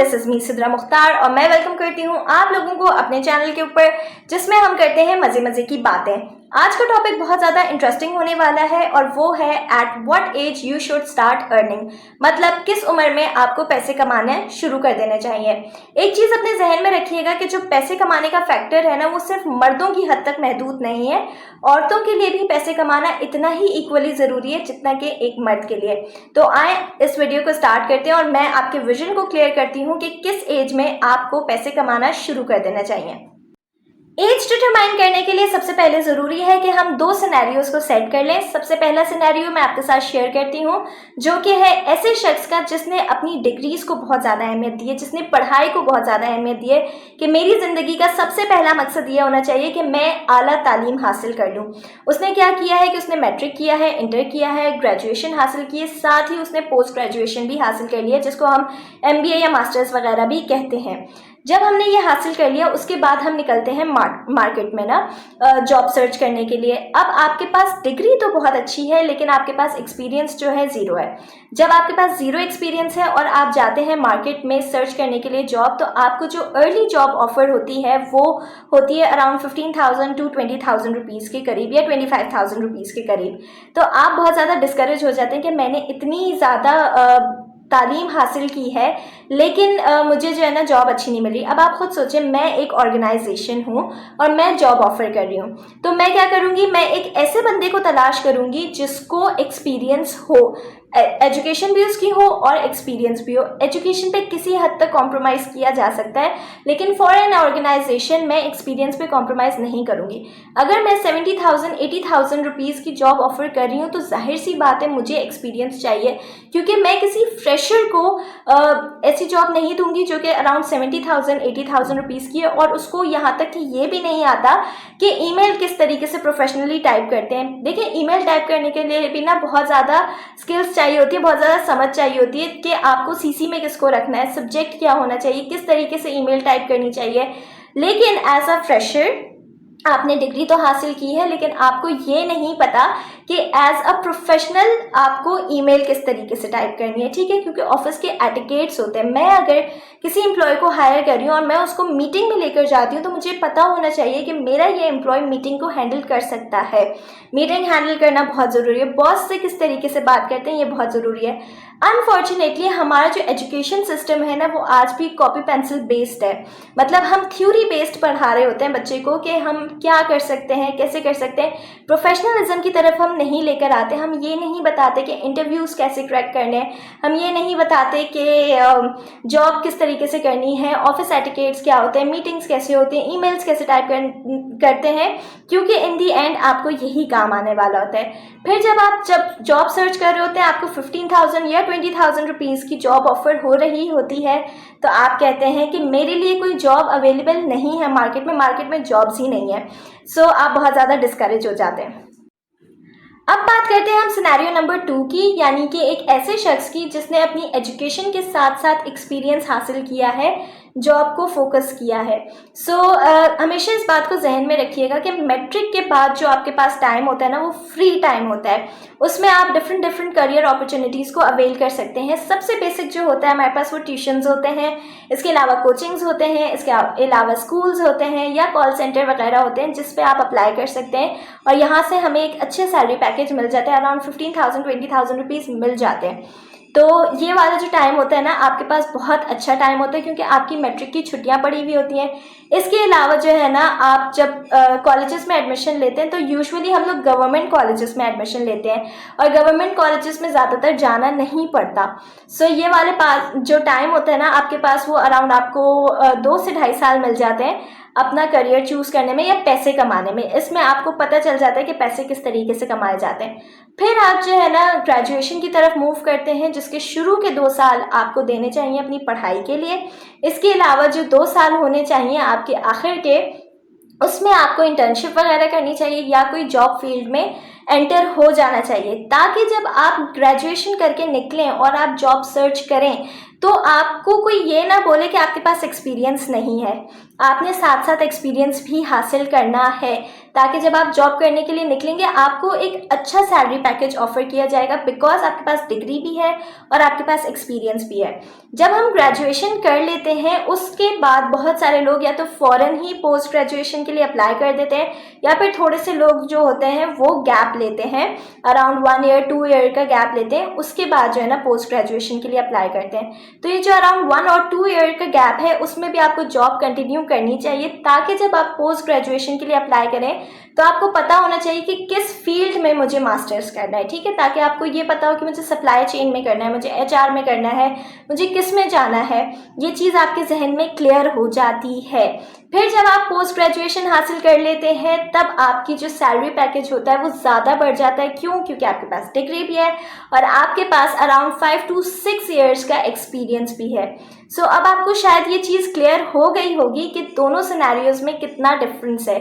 This is me Sidra Mukhtar और मैं welcome करती हूँ आप लोगों को अपने चैनल के ऊपर, जिसमें हम करते हैं मजे मजे की बातें। आज का टॉपिक बहुत ज़्यादा इंटरेस्टिंग होने वाला है और वो है at what age you should start earning. मतलब किस उम्र में आपको पैसे कमाने शुरू कर देना चाहिए। एक चीज़ अपने जहन में रखिएगा कि जो पैसे कमाने का फैक्टर है ना, वो सिर्फ मर्दों की हद तक महदूद नहीं है। औरतों के लिए भी पैसे कमाना इतना ही इक्वली ज़रूरी है जितना कि एक मर्द के लिए। तो आए इस वीडियो को स्टार्ट करते हैं और मैं आपके विजन को क्लियर करती हूँ कि किस एज में आपको पैसे कमाना शुरू कर देना चाहिए। एज डिटरमाइन करने के लिए सबसे पहले ज़रूरी है कि हम दो सिनेरियोज को सेट कर लें। सबसे पहला सिनेरियो मैं आपके साथ शेयर करती हूँ, जो कि है ऐसे शख्स का जिसने अपनी डिग्रीज को बहुत ज़्यादा अहमियत दी है, जिसने पढ़ाई को बहुत ज़्यादा अहमियत दी है कि मेरी ज़िंदगी का सबसे पहला मकसद ये होना चाहिए कि मैं आला तालीम हासिल कर लूँ। उसने क्या किया है कि उसने मैट्रिक किया है, इंटर किया है, ग्रेजुएशन हासिल की है, साथ ही उसने पोस्ट ग्रेजुएशन भी हासिल कर लिया, जिसको हम MBA या मास्टर्स वगैरह भी कहते हैं। जब हमने ये हासिल कर लिया, उसके बाद हम निकलते हैं मार्केट में ना जॉब सर्च करने के लिए। अब आपके पास डिग्री तो बहुत अच्छी है, लेकिन आपके पास एक्सपीरियंस जो है ज़ीरो है। जब आपके पास ज़ीरो एक्सपीरियंस है और आप जाते हैं मार्केट में सर्च करने के लिए जॉब, तो आपको जो अर्ली जॉब ऑफर होती है वो होती है अराउंड 15,000 to 20,000 रुपीज़ के करीब या 25,000 रुपीज़ के करीब। तो आप बहुत ज़्यादा डिस्करेज हो जाते हैं कि मैंने इतनी ज़्यादा तालीम हासिल की है, लेकिन मुझे जो है ना जॉब अच्छी नहीं मिल रही। अब आप खुद सोचें, मैं एक ऑर्गेनाइजेशन हूँ और मैं जॉब ऑफर कर रही हूँ, तो मैं क्या करूँगी, मैं एक ऐसे बंदे को तलाश करूँगी जिसको एक्सपीरियंस हो, एजुकेशन भी उसकी हो और एक्सपीरियंस भी हो। एजुकेशन पे किसी हद तक कॉम्प्रोमाइज़ किया जा सकता है, लेकिन फॉर एन ऑर्गेनाइजेशन मैं एक्सपीरियंस पे कॉम्प्रोमाइज़ नहीं करूँगी। अगर मैं 70,000 80,000 रुपीज़ की जॉब ऑफर कर रही हूँ, तो जाहिर सी बात है मुझे एक्सपीरियंस चाहिए, क्योंकि मैं किसी फ्रेशर को ऐसी जॉब नहीं दूंगी जो कि अराउंड 70,000 80,000 रुपीज़ की है और उसको यहाँ तक कि ये भी नहीं आता कि ईमेल किस तरीके से प्रोफेशनली टाइप करते हैं। देखिए, ईमेल टाइप करने के लिए भी ना बहुत ज़्यादा स्किल्स चाहिए होती है, बहुत ज़्यादा समझ चाहिए होती है कि आपको CC में किसको रखना है, सब्जेक्ट क्या होना चाहिए, किस तरीके से ईमेल टाइप करनी चाहिए। लेकिन एज अ फ्रेशर आपने डिग्री तो हासिल की है, लेकिन आपको ये नहीं पता कि एज अ प्रोफेशनल आपको ईमेल किस तरीके से टाइप करनी है। ठीक है, क्योंकि ऑफिस के एटिकेट्स होते हैं। मैं अगर किसी एम्प्लॉय को हायर कर रही हूँ और मैं उसको मीटिंग में लेकर जाती हूँ, तो मुझे पता होना चाहिए कि मेरा ये एम्प्लॉय मीटिंग को हैंडल कर सकता है। मीटिंग हैंडल करना बहुत ज़रूरी है। बॉस से किस तरीके से बात करते हैं, ये बहुत ज़रूरी है। अनफॉर्चुनेटली हमारा जो एजुकेशन सिस्टम है ना, वो आज भी कॉपी पेंसिल बेस्ड है। मतलब हम थ्योरी बेस्ड पढ़ा रहे होते हैं बच्चे को कि हम क्या कर सकते हैं, कैसे कर सकते हैं। प्रोफेशनलिज्म की तरफ हम नहीं लेकर आते। हम ये नहीं बताते कि इंटरव्यूज़ कैसे क्रैक करने हैं, हम ये नहीं बताते कि जॉब किस तरीके से करनी है, ऑफिस एटिकेट्स क्या होते हैं, मीटिंग्स कैसे होते हैं, ईमेल्स कैसे टाइप करते हैं, क्योंकि इन दी एंड आपको यही काम आने वाला होता है। फिर जब जॉब सर्च कर रहे होते हैं, आपको 15,000 या 20,000 रुपीज़ की जॉब ऑफर हो रही होती है, तो आप कहते हैं कि मेरे लिए कोई जॉब अवेलेबल नहीं है मार्केट में जॉब्स ही नहीं है। सो आप बहुत ज़्यादा डिस्करेज हो जाते हैं। अब बात करते हैं हम सिनेरियो नंबर 2 की, यानी कि एक ऐसे शख्स की जिसने अपनी एजुकेशन के साथ साथ एक्सपीरियंस हासिल किया है, जॉब को फोकस किया है। हमेशा इस बात को जहन में रखिएगा कि मैट्रिक के बाद जो आपके पास टाइम होता है ना, वो फ्री टाइम होता है। उसमें आप डिफरेंट करियर अपॉर्चुनिटीज़ को अवेल कर सकते हैं। सबसे बेसिक जो होता है हमारे पास, वो ट्यूशन्स होते हैं, इसके अलावा कोचिंग्स होते हैं, इसके अलावा स्कूल्स होते हैं या कॉल सेंटर वगैरह होते हैं, जिस पे आप अप्लाई कर सकते हैं और यहाँ से हमें एक अच्छे सैलरी पैकेज मिल जाता है। अराउंड 15,000 20,000 रुपीज़ मिल जाते हैं। तो ये वाला जो टाइम होता है ना, आपके पास बहुत अच्छा टाइम होता है, क्योंकि आपकी मैट्रिक की छुट्टियां पड़ी हुई होती हैं। इसके अलावा जो है ना, आप जब कॉलेजेस में एडमिशन लेते हैं, तो यूजुअली हम लोग गवर्नमेंट कॉलेजेस में एडमिशन लेते हैं और गवर्नमेंट कॉलेजेस में ज़्यादातर जाना नहीं पड़ता। ये वाले पास जो टाइम होता है ना आपके पास, वो अराउंड आपको 2 से 2.5 साल मिल जाते हैं अपना करियर चूज़ करने में या पैसे कमाने में। इसमें आपको पता चल जाता है कि पैसे किस तरीके से कमाए जाते हैं। फिर आप जो है ना ग्रेजुएशन की तरफ मूव करते हैं, जिसके शुरू के 2 साल आपको देने चाहिए अपनी पढ़ाई के लिए। इसके अलावा जो 2 साल होने चाहिए आपके आखिर के, उसमें आपको इंटर्नशिप वगैरह करनी चाहिए या कोई जॉब फील्ड में एंटर हो जाना चाहिए, ताकि जब आप ग्रेजुएशन करके निकलें और आप जॉब सर्च करें, तो आपको कोई ये ना बोले कि आपके पास एक्सपीरियंस नहीं है। आपने साथ साथ एक्सपीरियंस भी हासिल करना है, ताकि जब आप जॉब करने के लिए निकलेंगे आपको एक अच्छा सैलरी पैकेज ऑफर किया जाएगा, बिकॉज आपके पास डिग्री भी है और आपके पास एक्सपीरियंस भी है। जब हम ग्रेजुएशन कर लेते हैं उसके बाद बहुत सारे लोग या तो फ़ौरन ही पोस्ट ग्रेजुएशन के लिए अप्लाई कर देते हैं, या फिर थोड़े से लोग जो होते हैं वो गैप लेते हैं, अराउंड 1 ईयर 2 ईयर का गैप लेते हैं, उसके बाद जो है ना पोस्ट ग्रेजुएशन के लिए अप्लाई करते हैं। तो ये जो अराउंड 1 और 2 ईयर का गैप है उसमें भी आपको जॉब कंटिन्यू करनी चाहिए, ताकि जब आप पोस्ट ग्रेजुएशन के लिए अप्लाई करें तो आपको पता होना चाहिए कि किस फील्ड में मुझे मास्टर्स करना है, ठीक है, ताकि आपको ये पता हो कि मुझे सप्लाई चेन में करना है, मुझे एचआर में करना है, मुझे किस में जाना है। ये चीज़ आपके जहन में क्लियर हो जाती है। फिर जब आप पोस्ट ग्रेजुएशन हासिल कर लेते हैं तब आपकी जो सैलरी पैकेज होता है वो ज़्यादा बढ़ जाता है। क्यों? क्योंकि आपके पास डिग्री भी है और आपके पास अराउंड 5 to 6 ईयर्स का एक्सपीरियंस भी है। सो अब आपको शायद ये चीज़ क्लियर हो गई होगी कि दोनों सिनेरियोज में कितना डिफरेंस है।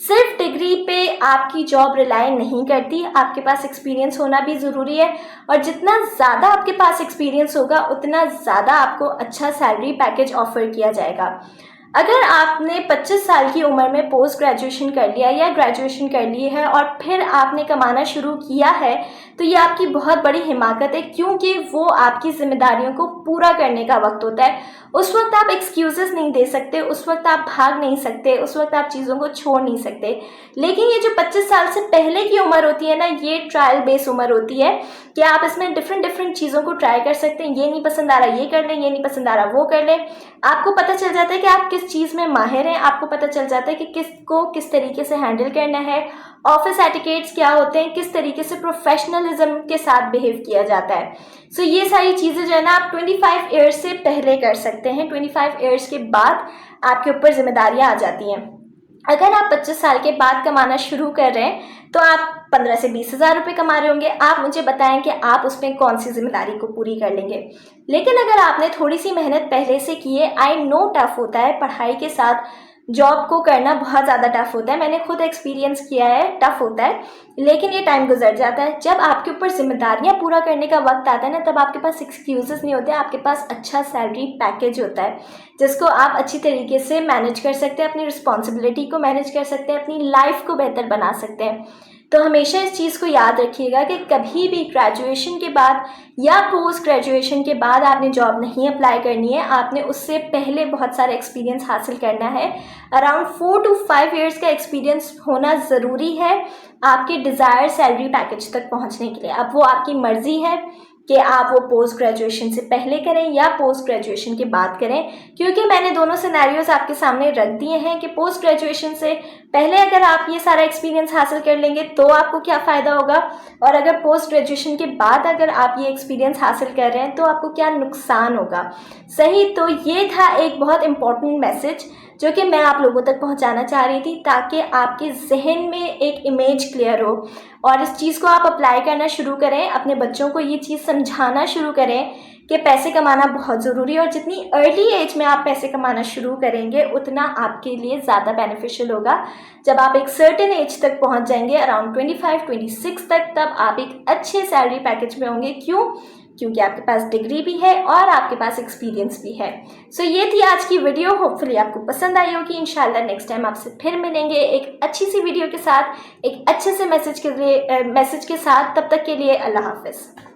सिर्फ डिग्री पे आपकी जॉब रिलाई नहीं करती, आपके पास एक्सपीरियंस होना भी ज़रूरी है, और जितना ज़्यादा आपके पास एक्सपीरियंस होगा उतना ज़्यादा आपको अच्छा सैलरी पैकेज ऑफर किया जाएगा। अगर आपने 25 साल की उम्र में पोस्ट ग्रेजुएशन कर लिया या ग्रेजुएशन कर ली है और फिर आपने कमाना शुरू किया है, तो ये आपकी बहुत बड़ी हिमाकत है, क्योंकि वो आपकी जिम्मेदारियों को पूरा करने का वक्त होता है। उस वक्त आप एक्सक्यूजेस नहीं दे सकते, उस वक्त आप भाग नहीं सकते, उस वक्त आप चीज़ों को छोड़ नहीं सकते। लेकिन ये जो 25 साल से पहले की उम्र होती है ना, ये ट्रायल बेस उम्र होती है कि आप इसमें डिफरेंट चीज़ों को ट्राई कर सकते हैं। ये नहीं पसंद आ रहा ये कर लें, ये नहीं पसंद आ रहा वो कर लें। आपको पता चल जाता है कि आप किस चीज़ में माहिर हैं, आपको पता चल जाता है कि किसको किस तरीके से हैंडल करना है, ऑफिस एटिकेट्स क्या होते हैं, किस तरीके से प्रोफेशनलिज्म के साथ बिहेव किया जाता है। सो ये सारी चीज़ें जो है ना आप 25 ईयर्स से पहले कर सकते हैं। 25 ईयर्स के बाद आपके ऊपर जिम्मेदारियां आ जाती हैं। अगर आप 25 साल के बाद कमाना शुरू कर रहे हैं तो आप 15 से 20 हज़ार रुपये कमा रहे होंगे। आप मुझे बताएं कि आप उसमें कौन सी जिम्मेदारी को पूरी कर लेंगे। लेकिन अगर आपने थोड़ी सी मेहनत पहले से की है, आई नो टफ होता है, पढ़ाई के साथ जॉब को करना बहुत ज़्यादा टफ होता है, मैंने खुद एक्सपीरियंस किया है, टफ होता है, लेकिन ये टाइम गुजर जाता है। जब आपके ऊपर जिम्मेदारियां पूरा करने का वक्त आता है ना, तब आपके पास एक्सक्यूजेस नहीं होते, आपके पास अच्छा सैलरी पैकेज होता है जिसको आप अच्छी तरीके से मैनेज कर सकते हैं, अपनी रिस्पॉन्सिबिलिटी को मैनेज कर सकते हैं, अपनी लाइफ को बेहतर बना सकते हैं। तो हमेशा इस चीज़ को याद रखिएगा कि कभी भी ग्रेजुएशन के बाद या पोस्ट ग्रेजुएशन के बाद आपने जॉब नहीं अप्लाई करनी है, आपने उससे पहले बहुत सारा एक्सपीरियंस हासिल करना है। अराउंड 4 to 5 ईयर्स का एक्सपीरियंस होना ज़रूरी है आपके डिज़ायर सैलरी पैकेज तक पहुंचने के लिए। अब वो आपकी मर्ज़ी है कि आप वो पोस्ट ग्रेजुएशन से पहले करें या पोस्ट ग्रेजुएशन के बाद करें, क्योंकि मैंने दोनों सिनेरियोज आपके सामने रख दिए हैं कि पोस्ट ग्रेजुएशन से पहले अगर आप ये सारा एक्सपीरियंस हासिल कर लेंगे तो आपको क्या फ़ायदा होगा, और अगर पोस्ट ग्रेजुएशन के बाद अगर आप ये एक्सपीरियंस हासिल कर रहे हैं तो आपको क्या नुकसान होगा। सही, तो ये था एक बहुत इम्पॉर्टेंट मैसेज जो कि मैं आप लोगों तक पहुंचाना चाह रही थी, ताकि आपके जहन में एक इमेज क्लियर हो और इस चीज़ को आप अप्लाई करना शुरू करें। अपने बच्चों को ये चीज़ समझाना शुरू करें कि पैसे कमाना बहुत ज़रूरी है, और जितनी अर्ली एज में आप पैसे कमाना शुरू करेंगे उतना आपके लिए ज़्यादा बेनिफिशियल होगा। जब आप एक सर्टेन एज तक पहुंच जाएंगे, अराउंड 25-26 तक, तब आप एक अच्छे सैलरी पैकेज में होंगे। क्यों? क्योंकि आपके पास डिग्री भी है और आपके पास एक्सपीरियंस भी है। सो ये थी आज की वीडियो, होपफुली आपको पसंद आई होगी। इंशाल्लाह नेक्स्ट टाइम आपसे फिर मिलेंगे एक अच्छी सी वीडियो के साथ, एक अच्छे से मैसेज के साथ। तब तक के लिए अल्लाह हाफिज़।